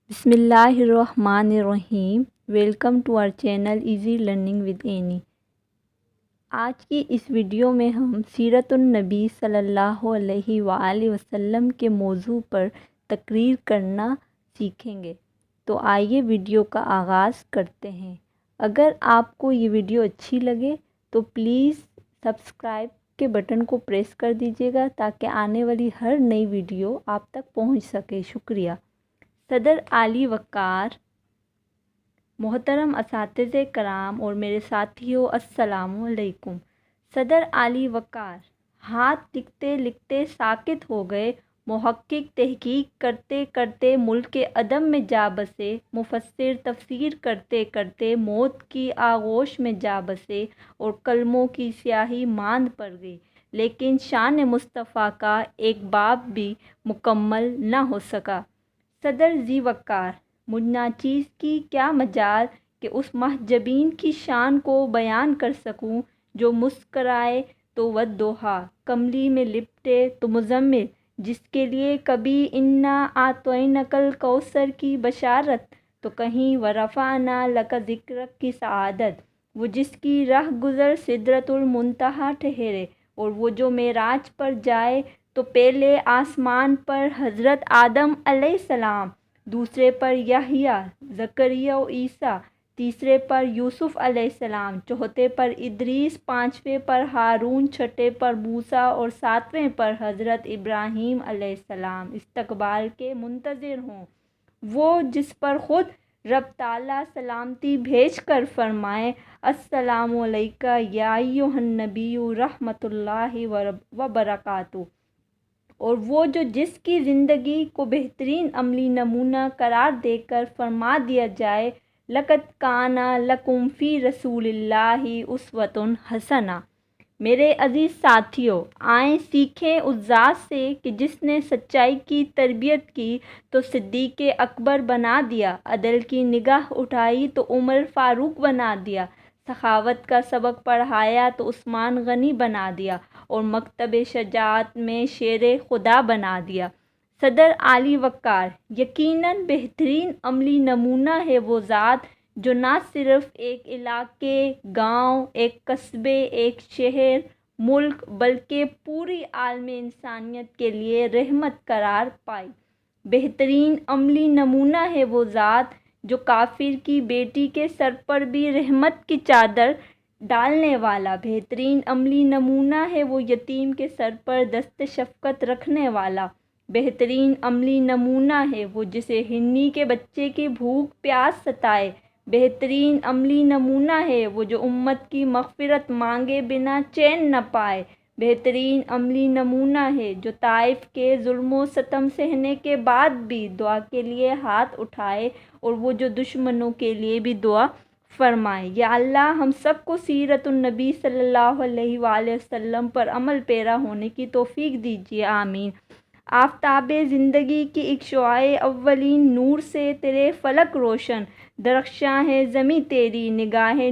बिस्मिल्लाहिर्रहमानिर्रहीम। Welcome to our channel easy learning with Annie. आज की इस वीडियो में हम सीरतुन्नबी सल्लल्लाहु अलैहि वसल्लम के मौजू पर तकरीर करना सीखेंगे। तो आइए वीडियो का आगाज़ करते हैं। अगर आपको ये वीडियो अच्छी लगे तो प्लीज़ सब्सक्राइब के बटन को प्रेस कर दीजिएगा ताकि आने वाली हर नई वीडियो आप तक पहुंच सके। शुक्रिया। सदर आली वक़ार, मोहतरम असातिज़े कराम और मेरे साथियों, अस्सलामु अलैकुम। सदर आली वक़ार हाथ लिखते लिखते साकित हो गए, मुहक्किक तहकीक करते करते मुल्क के अदम में जा बसे, मुफस्सिर तफसीर करते करते मौत की आगोश में जा बसे और कलमों की स्याही मांद पड़ गई, लेकिन शान मुस्तफ़ा का एक बाब भी मुकम्मल न हो सका। सदर ज़ी वक़ार, मुझ नाचीज़ की क्या मजाल कि उस महजबीन की शान को बयान कर सकूं, जो मुस्कराए तो वद्दोहा कमली में लिपटे तो मुज़म्मिल, जिसके लिए कभी इन्ना आतोइनकल कौसर की बशारत तो कहीं वरफ़अना लका ज़िक्रक की सआदत, वो जिसकी राह गुज़र सिदरतुल मुंतहा ठहरे और वो जो मेराज पर जाए तो पहले आसमान पर हज़रत आदम अलैहिस्सलाम, दूसरे पर यहया, ज़करिया और ईसा, तीसरे पर यूसुफ़ अलैहिस्सलाम, चौथे पर इदरीस, पाँचवें पर हारून, छठे पर मूसा और सातवें पर हज़रत इब्राहीम अलैहिस्सलाम इस्तकबाल के मुंतज़िर हों। वो जिस पर ख़ुद रब ताला सलामती भेज कर फ़रमाए, अस्सलामु अलैका या अय्युहन नबिय्यु रहमतुल्लाहि व बरकातुहू। और वो जो जिसकी ज़िंदगी को बेहतरीन अमली नमूना करार देकर फरमा दिया जाए, लक़द काना लकुम फ़ी रसूलिल्लाहि उस्वतुन हसना। मेरे अज़ीज़ साथियों, आएँ सीखें उस ज़ात से कि जिसने सच्चाई की तरबियत की तो सिद्दीक़ अकबर बना दिया, अदल की निगाह उठाई तो उमर फ़ारूक बना दिया, सखावत का सबक पढ़ाया तो उस्मान गनी बना दिया और मकतब शजाअत में शेर खुदा बना दिया। सदर आली वक़ार यकीनन बेहतरीन अमली नमूना है वो ज़ात जो ना सिर्फ़ एक इलाके, गांव, एक कस्बे, एक शहर, मुल्क, बल्कि पूरी आलम इंसानियत के लिए रहमत करार पाई। बेहतरीन अमली नमूना है वो ज़ात जो काफिर की बेटी के सर पर भी रहमत की चादर डालने वाला। बेहतरीन अमली नमूना है वो यतीम के सर पर दस्त शफ़क़त रखने वाला। बेहतरीन अमली नमूना है वो जिसे हिन्नी के बच्चे की भूख प्यास सताए। बेहतरीन अमली नमूना है वो जो उम्मत की मग़फ़िरत मांगे बिना चैन न पाए। बेहतरीन अमली नमूना है जो ताइफ़ के ज़ुल्म सितम सहने के बाद भी दुआ के लिए हाथ उठाए और वो जो दुश्मनों के लिए भी दुआ फ़रमाए। या अल्लाह हम सब को सीरतुन्नबी सल्लल्लाहु अलैहि वसल्लम पर अमल पेरा होने की तौफ़ीक दीजिए, आमीन। आफ़ताब ज़िंदगी की एक शुआए अव्वलीन नूर से तेरे फ़लक रोशन, दरख्शां है ज़मीं तेरी निगाहें